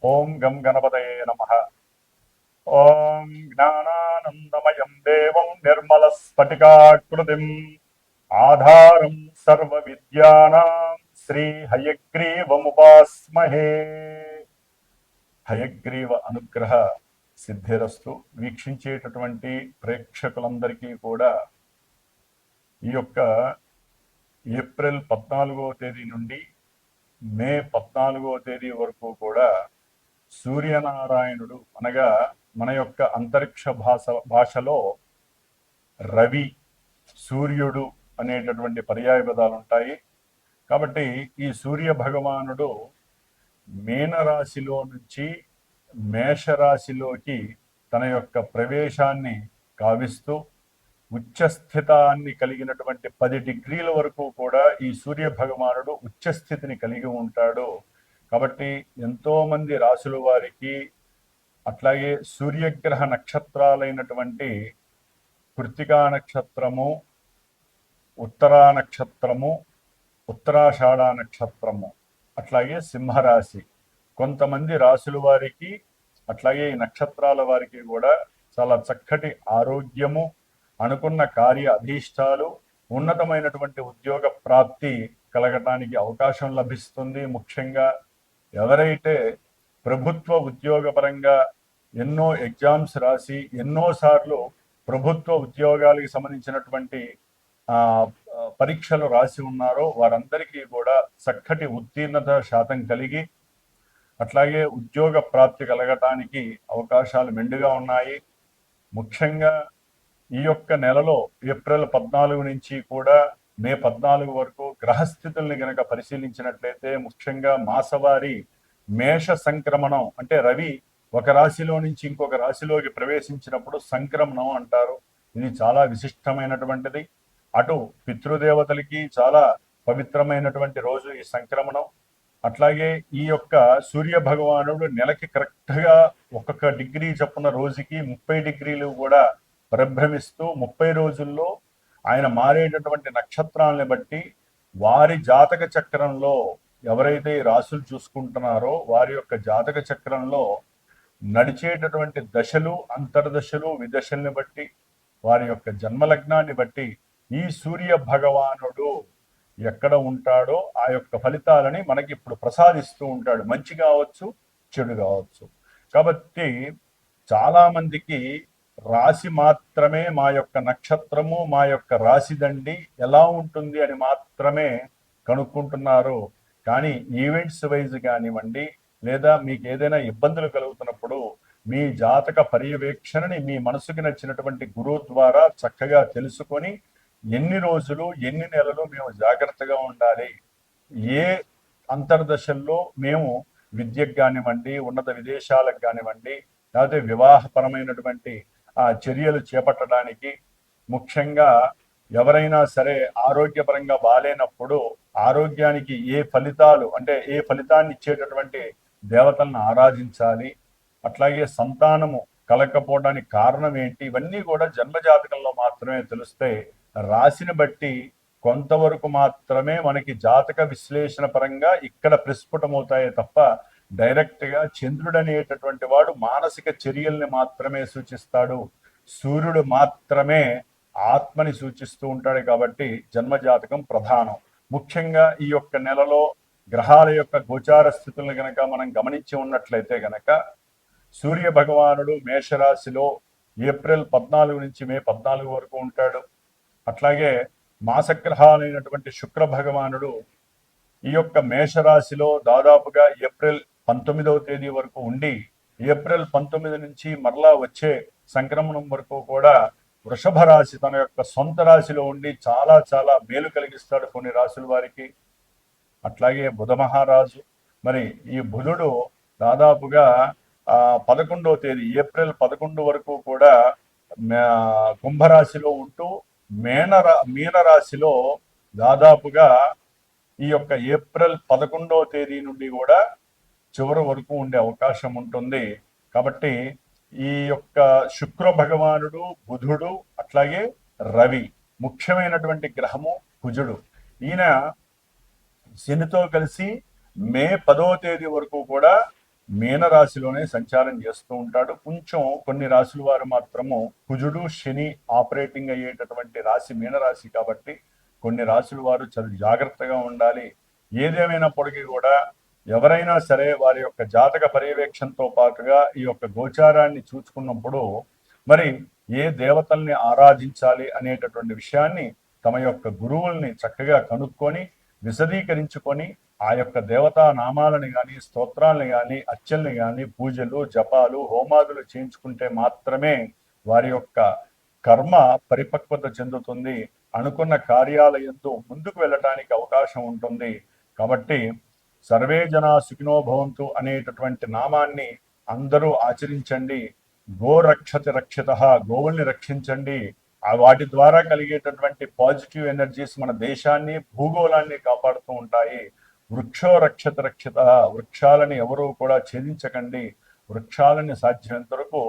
ఓం గం గణపతయే నమః. ఓం జ్ఞానానందమయం దేవం నిర్మలస్ఫటికాకృతిం ఆధారం సర్వ విద్యానాం శ్రీ హయగ్రీవముపాస్మహే. హయగ్రీవ అనుగ్రహ సిద్ధిరస్తు. వీక్షించేటటువంటి ప్రేక్షకులందరికీ కూడా ఈ యొక్క ఏప్రిల్ 14వ తేదీ నుండి మే 14వ తేదీ వరకు కూడా సూర్యనారాయణుడు అనగా మన యొక్క అంతరిక్ష భాషలో రవి, సూర్యుడు అనేటటువంటి పర్యాయ పదాలు ఉంటాయి. కాబట్టి ఈ సూర్య భగవానుడు మీనరాశిలో నుంచి మేషరాశిలోకి తన యొక్క ప్రవేశాన్ని కావిస్తూ ఉచ్చస్థితాన్ని కలిగినటువంటి 10 డిగ్రీల వరకు కూడా ఈ సూర్య భగవానుడు ఉచ్చస్థితిని కలిగి ఉంటాడు. కాబట్టి ఎంతో మంది రాశుల వారికి, అట్లాగే సూర్యగ్రహ నక్షత్రాలైనటువంటి కృత్తికా నక్షత్రము, ఉత్తరా నక్షత్రము, ఉత్తరాషాఢ నక్షత్రము, అట్లాగే సింహరాశి, కొంతమంది రాశుల వారికి అట్లాగే ఈ నక్షత్రాల వారికి కూడా చాలా చక్కటి ఆరోగ్యము, అనుకున్న కార్య అధీష్టాలు, ఉన్నతమైనటువంటి ఉద్యోగ ప్రాప్తి కలగటానికి అవకాశం లభిస్తుంది. ముఖ్యంగా ఎవరైతే ప్రభుత్వ ఉద్యోగపరంగా ఎన్నో ఎగ్జామ్స్ రాసి ఎన్నోసార్లు ప్రభుత్వ ఉద్యోగాలకు సంబంధించినటువంటి పరీక్షలు రాసి ఉన్నారో వారందరికీ కూడా చక్కటి ఉత్తీర్ణత శాతం కలిగి అట్లాగే ఉద్యోగ ప్రాప్తి కలగటానికి అవకాశాలు మెండుగా ఉన్నాయి. ముఖ్యంగా ఈ యొక్క నెలలో ఏప్రిల్ 14 నుంచి కూడా మే 14 వరకు గ్రహస్థితుల్ని గనక పరిశీలించినట్లయితే ముఖ్యంగా మాసవారి మేష సంక్రమణం, అంటే రవి ఒక రాశిలో నుంచి ఇంకొక రాశిలోకి ప్రవేశించినప్పుడు సంక్రమణం అంటారు. ఇది చాలా విశిష్టమైనటువంటిది. అటు పితృదేవతలకి చాలా పవిత్రమైనటువంటి రోజు ఈ సంక్రమణం. అట్లాగే ఈ యొక్క సూర్య భగవానుడు నెలకి కరెక్ట్గా ఒక్కొక్క డిగ్రీ చొప్పున రోజుకి 30 డిగ్రీలు కూడా పరిభ్రమిస్తూ 30 రోజుల్లో ఆయన మారేటటువంటి నక్షత్రాలని బట్టి వారి జాతక చక్రంలో ఎవరైతే రాసులు చూసుకుంటున్నారో వారి యొక్క జాతక చక్రంలో నడిచేటటువంటి దశలు, అంతర్దశలు, విదశల్ని బట్టి వారి యొక్క జన్మలగ్నాన్ని బట్టి ఈ సూర్య భగవానుడు ఎక్కడ ఉంటాడో ఆ యొక్క ఫలితాలని మనకి ఇప్పుడు ప్రసాదిస్తూ ఉంటాడు. మంచి కావచ్చు, చెడు కావచ్చు. కాబట్టి చాలా మందికి రాశి మాత్రమే, మా యొక్క నక్షత్రము, మా యొక్క రాశి దండి ఎలా ఉంటుంది అని మాత్రమే కనుక్కుంటున్నారు. కానీ ఈవెంట్స్ వైజ్ కానివ్వండి, లేదా మీకు ఏదైనా ఇబ్బందులు కలుగుతున్నప్పుడు మీ జాతక పర్యవేక్షణని మీ మనసుకి నచ్చినటువంటి గురువు ద్వారా చక్కగా తెలుసుకొని ఎన్ని రోజులు, ఎన్ని నెలలు మేము జాగ్రత్తగా ఉండాలి, ఏ అంతర్దశల్లో మేము విద్యకు కానివ్వండి, ఉన్నత విదేశాలకు కానివ్వండి, లేకపోతే వివాహపరమైనటువంటి చర్యలు చేపట్టడానికి, ముఖ్యంగా ఎవరైనా సరే ఆరోగ్యపరంగా బాలేనప్పుడు ఆరోగ్యానికి ఏ ఫలితాలు, అంటే ఏ ఫలితాన్ని ఇచ్చేటటువంటి దేవతలను ఆరాధించాలి, అట్లాగే సంతానము కలగకపోవడానికి కారణం ఏంటి, ఇవన్నీ కూడా జన్మజాతకంలో మాత్రమే తెలుస్తాయి. రాశిని బట్టి కొంతవరకు మాత్రమే మనకి జాతక విశ్లేషణ పరంగా ఇక్కడ ప్రస్ఫుటమవుతాయే తప్ప డైరెక్ట్గా చంద్రుడు అనేటటువంటి వాడు మానసిక చర్యల్ని మాత్రమే సూచిస్తాడు, సూర్యుడు మాత్రమే ఆత్మని సూచిస్తూ ఉంటాడు. కాబట్టి జన్మజాతకం ప్రధానం. ముఖ్యంగా ఈ యొక్క నెలలో గ్రహాల యొక్క గోచార స్థితులను గనక మనం గమనించి ఉన్నట్లయితే గనక సూర్య భగవానుడు మేషరాశిలో ఏప్రిల్ 14 నుంచి మే 14 వరకు ఉంటాడు. అట్లాగే మాసగ్రహాలైనటువంటి శుక్ర భగవానుడు ఈ యొక్క మేషరాశిలో దాదాపుగా ఏప్రిల్ 19వ తేదీ వరకు ఉండి ఏప్రిల్ 19 నుంచి మరలా వచ్చే సంక్రమణం వరకు కూడా వృషభ రాశి తన యొక్క సొంత రాశిలో ఉండి చాలా చాలా మేలు కలిగిస్తాడు కొన్ని రాశుల వారికి. అట్లాగే బుధ మహారాజు, మరి ఈ బుధుడు దాదాపుగా 11వ తేదీ ఏప్రిల్ 11 వరకు కూడా కుంభరాశిలో ఉంటూ మీనరాశిలో దాదాపుగా ఈ యొక్క ఏప్రిల్ 11వ తేదీ నుండి కూడా చివరి వరకు ఉండే అవకాశం ఉంటుంది. కాబట్టి ఈ యొక్క శుక్ర భగవానుడు, బుధుడు, అట్లాగే రవి, ముఖ్యమైనటువంటి గ్రహము కుజుడు. ఈయన శనితో కలిసి మే 10వ తేదీ వరకు కూడా మీనరాశిలోనే సంచారం చేస్తూ ఉంటాడు. కొంచెం కొన్ని రాశుల వారు మాత్రము కుజుడు శని ఆపరేటింగ్ అయ్యేటటువంటి రాశి మీనరాశి కాబట్టి కొన్ని రాశుల వారు చాలా జాగ్రత్తగా ఉండాలి. ఏదేమైనప్పటికీ కూడా ఎవరైనా సరే వారి యొక్క జాతక పర్యవేక్షణతో పాటుగా ఈ యొక్క గోచారాన్ని చూసుకున్నప్పుడు మరి ఏ దేవతల్ని ఆరాధించాలి అనేటటువంటి విషయాన్ని తమ యొక్క గురువుల్ని చక్కగా కనుక్కొని విశదీకరించుకొని ఆ యొక్క దేవతా నామాలని కానీ స్తోత్రాలని కానీ అర్చనని కానీ పూజలు జపాలు హోమాదులు చేయించుకుంటే మాత్రమే వారి యొక్క కర్మ పరిపక్వత చెందుతుంది. అనుకున్న కార్యాలయంతో ముందుకు వెళ్ళటానికి అవకాశం ఉంటుంది. కాబట్టి సర్వే జనా సుఖినో భవంతు అనేటటువంటి నామాన్ని అందరూ ఆచరించండి. గో రక్షతి రక్షిత, గోవుల్ని రక్షించండి. వాటి ద్వారా కలిగేటటువంటి పాజిటివ్ ఎనర్జీస్ మన దేశాన్ని భూగోళాన్ని కాపాడుతూ ఉంటాయి. వృక్షో రక్షత రక్షిత, వృక్షాలని ఎవరూ కూడా ఛేదించకండి. వృక్షాలని సాధ్యమైనంత వరకు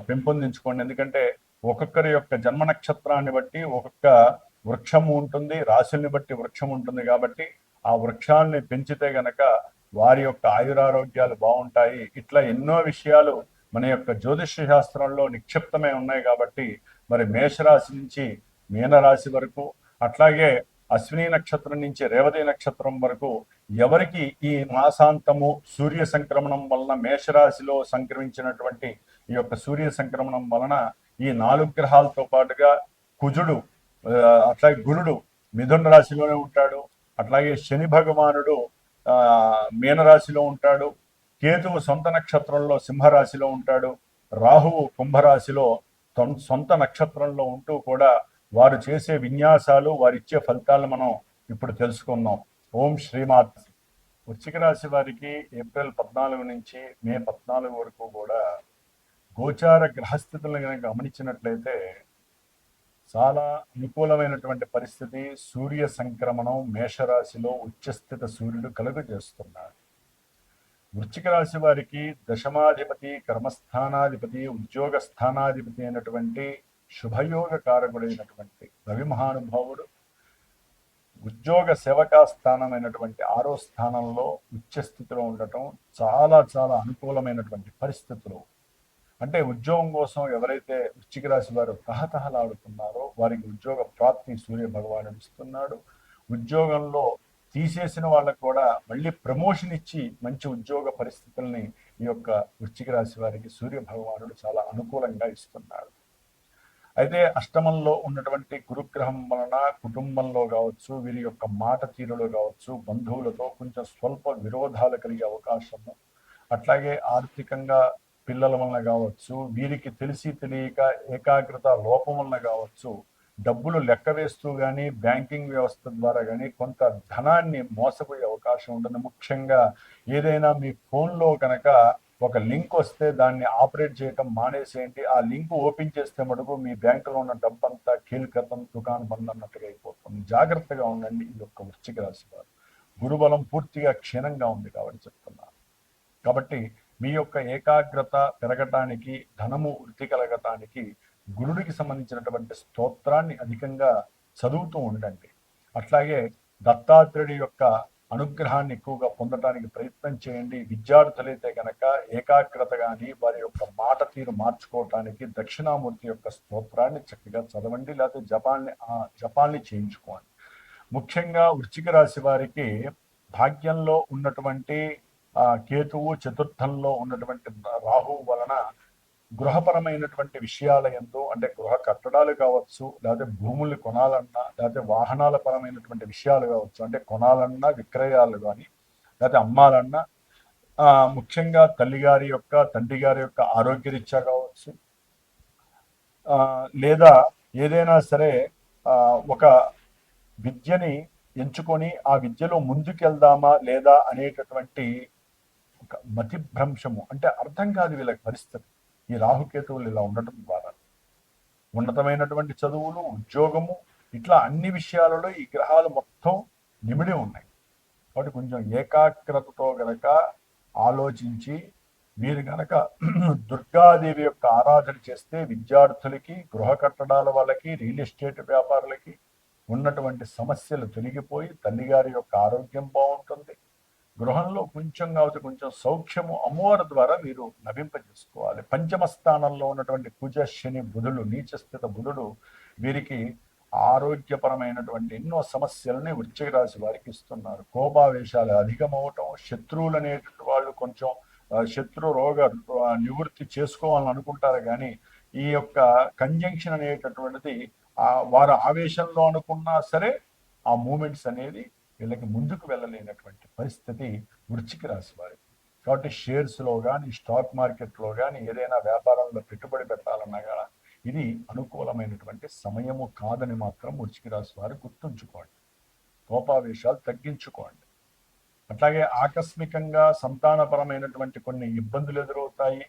పెంపొందించుకోండి. ఎందుకంటే ఒక్కొక్కరి యొక్క జన్మ నక్షత్రాన్ని బట్టి ఒక్కొక్క వృక్షము ఉంటుంది, రాశుల్ని బట్టి వృక్షం ఉంటుంది. కాబట్టి ఆ వృక్షాలని పెంచితే గనక వారి యొక్క ఆయురారోగ్యాలు బాగుంటాయి. ఇట్లా ఎన్నో విషయాలు మన యొక్క జ్యోతిష్య శాస్త్రంలో నిక్షిప్తమై ఉన్నాయి. కాబట్టి మరి మేషరాశి నుంచి మీనరాశి వరకు, అట్లాగే అశ్విని నక్షత్రం నుంచి రేవతి నక్షత్రం వరకు ఎవరికి ఈ మాసాంతము సూర్య సంక్రమణం వలన మేషరాశిలో సంక్రమించినటువంటి ఈ యొక్క సూర్య సంక్రమణం వలన ఈ 4 గ్రహాలతో పాటుగా కుజుడు అట్లాగే గురుడు మిథున రాశిలోనే ఉంటాడు. అట్లాగే శని భగవానుడు మీనరాశిలో ఉంటాడు. కేతువు సొంత నక్షత్రంలో సింహరాశిలో ఉంటాడు. రాహువు కుంభరాశిలో సొంత నక్షత్రంలో ఉంటూ కూడా వారు చేసే విన్యాసాలు, వారిచ్చే ఫలితాలను మనం ఇప్పుడు తెలుసుకుందాం. ఓం శ్రీమాత్. వృశ్చిక రాశి వారికి ఏప్రిల్ 14 నుంచి మే 14 వరకు కూడా గోచార గ్రహస్థితులను కనుక గమనించినట్లయితే చాలా అనుకూలమైనటువంటి పరిస్థితి. సూర్య సంక్రమణం మేషరాశిలో ఉచ్చస్థిత సూర్యుడు కలుగజేస్తున్నాడు. వృశ్చిక రాశి వారికి దశమాధిపతి, కర్మస్థానాధిపతి, ఉద్యోగ స్థానాధిపతి అయినటువంటి శుభయోగ కారకుడైనటువంటి రవి మహానుభావుడు ఉద్యోగ సేవకా స్థానమైనటువంటి 6వ స్థానంలో ఉచ్చస్థితిలో ఉండటం చాలా చాలా అనుకూలమైనటువంటి పరిస్థితులు. అంటే ఉద్యోగం కోసం ఎవరైతే వృశ్చిక రాశి వారు తహతహలాడుతున్నారో వారికి ఉద్యోగ ప్రాప్తి సూర్య భగవానుడు ఇస్తున్నాడు. ఉద్యోగంలో తీసేసిన వాళ్ళకు కూడా మళ్ళీ ప్రమోషన్ ఇచ్చి మంచి ఉద్యోగ పరిస్థితుల్ని ఈ యొక్క వృశ్చిక రాశి వారికి సూర్య భగవానుడు చాలా అనుకూలంగా ఇస్తున్నాడు. అయితే అష్టమంలో ఉన్నటువంటి గురుగ్రహం వలన కుటుంబంలో కావచ్చు, వీరి యొక్క మాట తీరులో కావచ్చు, బంధువులతో కొంచెం స్వల్ప విరోధాలు కలిగే అవకాశము, అట్లాగే ఆర్థికంగా పిల్లల వలన కావచ్చు, వీరికి తెలిసి తెలియక ఏకాగ్రత లోపం వలన కావచ్చు, డబ్బులు లెక్క వేస్తూ కానీ బ్యాంకింగ్ వ్యవస్థ ద్వారా కానీ కొంత ధనాన్ని మోసపోయే అవకాశం ఉంటుంది. ముఖ్యంగా ఏదైనా మీ ఫోన్లో కనుక ఒక లింక్ వస్తే దాన్ని ఆపరేట్ చేయటం మానేసేయండి. ఆ లింక్ ఓపెన్ చేస్తే మటుకు మీ బ్యాంకులో ఉన్న డబ్బంతా కీలుకతం దుకాణం బంద్ అన్నట్టుగా అయిపోతుంది. జాగ్రత్తగా ఉండండి ఈ యొక్క వృశ్చిక రాశి వారు. గురుబలం పూర్తిగా క్షీణంగా ఉంది కాబట్టి చెప్తున్నారు. కాబట్టి మీ యొక్క ఏకాగ్రత పెరగటానికి, ధనము వృద్ధి కలగటానికి గురుడికి సంబంధించినటువంటి స్తోత్రాన్ని అధికంగా చదువుతూ ఉండండి. అట్లాగే దత్తాత్రేయుడి యొక్క అనుగ్రహాన్ని ఎక్కువగా పొందడానికి ప్రయత్నం చేయండి. విద్యార్థులైతే కనుక ఏకాగ్రత కానీ వారి యొక్క మాట తీరు మార్చుకోవటానికి దక్షిణామూర్తి యొక్క స్తోత్రాన్ని చక్కగా చదవండి, లేకపోతే జపాల్ని చేయించుకోండి. ముఖ్యంగా వృశ్చిక రాశి వారికి భాగ్యంలో ఉన్నటువంటి కేతువు, చతుర్థంలో ఉన్నటువంటి రాహువు వలన గృహపరమైనటువంటి విషయాల యందు, అంటే గృహ కట్టడాలు కావచ్చు, లేకపోతే భూములు కొనాలన్నా, లేకపోతే వాహనాల పరమైనటువంటి విషయాలు కావచ్చు, అంటే కొనాలన్నా విక్రయాలు కానీ, లేకపోతే అమ్మాలన్నా, ముఖ్యంగా తల్లిగారి యొక్క తండ్రి గారి యొక్క ఆరోగ్యరీత్యా కావచ్చు, లేదా ఏదైనా సరే ఒక విద్యని ఎంచుకొని ఆ విద్యలో ముందుకెళ్దామా లేదా అనేటటువంటి ఒక మతిభ్రంశము, అంటే అర్థం కాదు వీళ్ళకి పరిస్థితి. ఈ రాహుకేతువులు ఇలా ఉండటం ద్వారా ఉన్నతమైనటువంటి చదువులు, ఉద్యోగము, ఇట్లా అన్ని విషయాలలో ఈ గ్రహాలు మొత్తం నిమిడి ఉన్నాయి. కాబట్టి కొంచెం ఏకాగ్రతతో గనక ఆలోచించి మీరు గనక దుర్గాదేవి యొక్క ఆరాధన చేస్తే విద్యార్థులకి, గృహ కట్టడాల వాళ్ళకి, రియల్ ఎస్టేట్ వ్యాపారులకి ఉన్నటువంటి సమస్యలు తొలగిపోయి తల్లిగారి యొక్క ఆరోగ్యం బాగుంటుంది. గృహంలో కొంచెం కావచ్చు కొంచెం సౌఖ్యము అమ్మవారి ద్వారా మీరు లభింపజేసుకోవాలి. పంచమ స్థానంలో ఉన్నటువంటి కుజ శని బుధుడు నీచస్థిత బుధుడు వీరికి ఆరోగ్యపరమైనటువంటి ఎన్నో సమస్యలని వృశ్చిక రాశి వారికి ఇస్తున్నారు. కోపావేశాలు అధికమవటం, శత్రువులు అనేటువంటి వాళ్ళు కొంచెం శత్రు రోగ నివృత్తి చేసుకోవాలని అనుకుంటారు కానీ ఈ యొక్క కంజంక్షన్ అనేటటువంటిది వారు ఆవేశంలో అనుకున్నా సరే ఆ మూమెంట్స్ అనేది వీళ్ళకి ముందుకు వెళ్ళలేనటువంటి పరిస్థితి వృశ్చిక రాశి వారికి. కాబట్టి షేర్స్లో కానీ స్టాక్ మార్కెట్లో కానీ ఏదైనా వ్యాపారంలో పెట్టుబడి పెట్టాలన్నా కూడా ఇది అనుకూలమైనటువంటి సమయము కాదని మాత్రం వృశ్చిక రాశి వారు గుర్తుంచుకోండి. కోపావేశాలు తగ్గించుకోండి. అట్లాగే ఆకస్మికంగా సంతానపరమైనటువంటి కొన్ని ఇబ్బందులు ఎదురవుతాయి.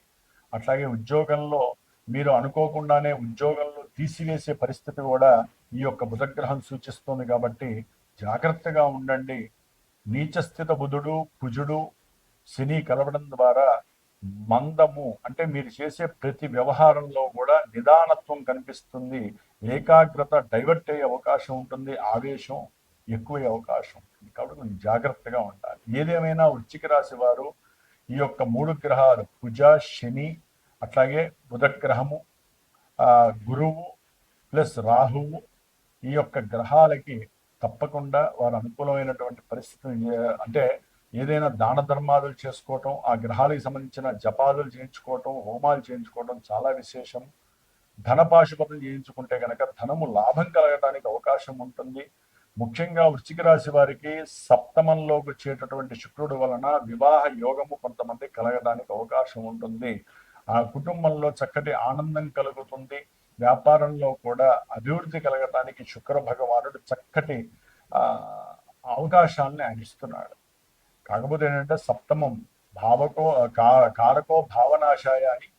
అట్లాగే ఉద్యోగంలో మీరు అనుకోకుండానే ఉద్యోగంలో తీసివేసే పరిస్థితి కూడా ఈ యొక్క బుధగ్రహం సూచిస్తుంది. కాబట్టి జాగ్రత్తగా ఉండండి. నీచస్థిత బుధుడు కుజుడు శని కలవడం ద్వారా మందము అంటే మీరు చేసే ప్రతి వ్యవహారంలో కూడా నిదానత్వం కనిపిస్తుంది. ఏకాగ్రత డైవర్ట్ అయ్యే అవకాశం ఉంటుంది. ఆవేశం ఎక్కువయ్యే అవకాశం ఉంటుంది. కాబట్టి కొంచెం జాగ్రత్తగా ఉండాలి. ఏదేమైనా వృశ్చిక రాశి వారు ఈ యొక్క 3 గ్రహాలు కుజ శని అట్లాగే బుధగ్రహము గురువు ప్లస్ రాహువు ఈ యొక్క గ్రహాలకి తప్పకుండా వారు అనుకూలమైనటువంటి పరిస్థితిని అంటే ఏదైనా దాన ధర్మాదులు చేసుకోవటం, ఆ గ్రహాలకు సంబంధించిన జపాదులు చేయించుకోవటం, హోమాలు చేయించుకోవటం చాలా విశేషం. ధనపాశుపతులు చేయించుకుంటే కనుక ధనము లాభం కలగడానికి అవకాశం ఉంటుంది. ముఖ్యంగా వృశ్చిక రాశి వారికి సప్తమంలోకి వచ్చేటటువంటి శుక్రుడు వలన వివాహ యోగము కొంతమంది కలగడానికి అవకాశం ఉంటుంది. ఆ కుటుంబంలో చక్కటి ఆనందం కలుగుతుంది. వ్యాపారంలో కూడా అభివృద్ధి కలగటానికి శుక్ర భగవానుడు చక్కటి అవకాశాలని ఆయన ఇస్తున్నాడు. కాకపోతే ఏంటంటే సప్తమం కారకో భావనాశాయ అని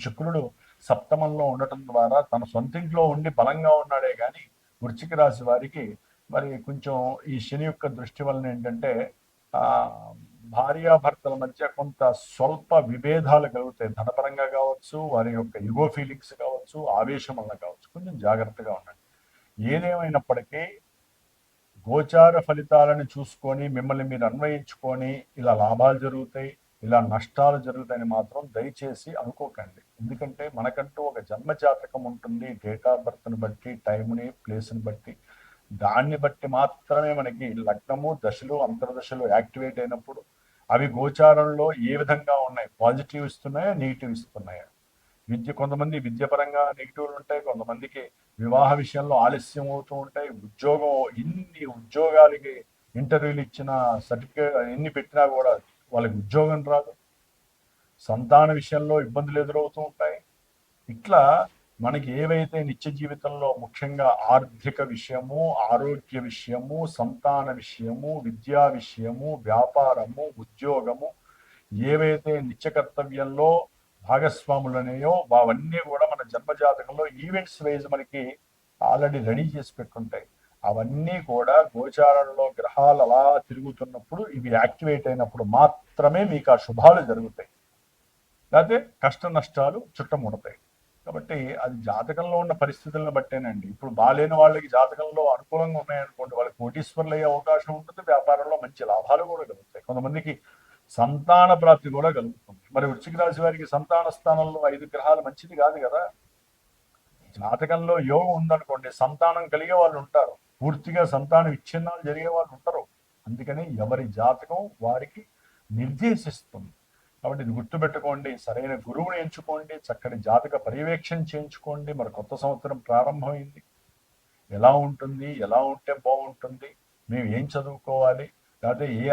శుక్రుడు సప్తమంలో ఉండటం ద్వారా తన సొంతింట్లో ఉండి బలంగా ఉన్నాడే కానీ వృశ్చిక రాశి వారికి మరి కొంచెం ఈ శని యొక్క దృష్టి వలన ఏంటంటే భార్యాభర్తల మధ్య కొంత స్వల్ప విభేదాలు కలుగుతాయి. ధనపరంగా కావచ్చు, వారి యొక్క ఇగో ఫీలింగ్స్ కావచ్చు, ఆవేశం వల్ల కావచ్చు. కొంచెం జాగ్రత్తగా ఉండండి. ఏదేమైనప్పటికీ గోచార ఫలితాలను చూసుకొని మిమ్మల్ని మీరు అన్వయించుకొని ఇలా లాభాలు జరుగుతాయి, ఇలా నష్టాలు జరుగుతాయని మాత్రం దయచేసి అనుకోకండి. ఎందుకంటే మనకంటూ ఒక జన్మజాతకం ఉంటుంది. డేట్ ఆఫ్ బర్త్ని బట్టి, టైంని, ప్లేస్ని బట్టి, దాన్ని బట్టి మాత్రమే మనకి లగ్నము, దశలు, అంతర్దశలు యాక్టివేట్ అయినప్పుడు అవి గోచారంలో ఏ విధంగా ఉన్నాయి, పాజిటివ్ ఇస్తున్నాయా, నెగిటివ్ ఇస్తున్నాయా. కొంతమంది విద్యపరంగా నెగిటివ్లు ఉంటాయి, కొంతమందికి వివాహ విషయంలో ఆలస్యం అవుతూ ఉంటాయి. ఉద్యోగం ఇన్ని ఉద్యోగాలకి ఇంటర్వ్యూలు ఇచ్చిన సర్టిఫికేట్ ఎన్ని పెట్టినా కూడా వాళ్ళకి ఉద్యోగం రాదు. సంతాన విషయంలో ఇబ్బందులు ఎదురవుతూ ఉంటాయి. ఇట్లా మనకి ఏవైతే నిత్య జీవితంలో ముఖ్యంగా ఆర్థిక విషయము, ఆరోగ్య విషయము, సంతాన విషయము, విద్యా విషయము, వ్యాపారము, ఉద్యోగము ఏవైతే నిత్య కర్తవ్యంలో భాగస్వాములు అనేయో అవన్నీ కూడా మన జన్మజాతకంలో ఈవెంట్స్ వైజ్ మనకి ఆల్రెడీ రెడీ చేసి పెట్టుంటాయి. అవన్నీ కూడా గోచారంలో గ్రహాలు అలా తిరుగుతున్నప్పుడు ఇవి యాక్టివేట్ అయినప్పుడు మాత్రమే మీకు ఆ శుభాలు జరుగుతాయి. లేకపోతే కష్ట నష్టాలు చుట్టముడతాయి. కాబట్టి అది జాతకంలో ఉన్న పరిస్థితులను బట్టేనండి. ఇప్పుడు బాలేని వాళ్ళకి జాతకంలో అనుకూలంగా ఉన్నాయనుకోండి, వాళ్ళకి కోటీశ్వర్లు అయ్యే అవకాశం ఉంటుంది. వ్యాపారంలో మంచి లాభాలు కూడా కలుగుతాయి. కొంతమందికి సంతాన ప్రాప్తి కూడా కలుగుతుంది. మరి వృశ్చిక రాశి వారికి సంతాన స్థానంలో 5 గ్రహాలు మంచిది కాదు కదా. జాతకంలో యోగం ఉందనుకోండి, సంతానం కలిగే వాళ్ళు ఉంటారు, పూర్తిగా సంతాన విచ్ఛిన్నాలు జరిగే వాళ్ళు ఉంటారు. అందుకని ఎవరి జాతకం వారికి నిర్దేశిస్తుంది. కాబట్టి ఇది గుర్తుపెట్టుకోండి. సరైన గురువుని ఎంచుకోండి, చక్కటి జాతక పర్యవేక్షణ చేయించుకోండి. మరి కొత్త సంవత్సరం ప్రారంభమైంది, ఎలా ఉంటుంది, ఎలా ఉంటే బాగుంటుంది, మేము ఏం చదువుకోవాలి, లేకపోతే ఏ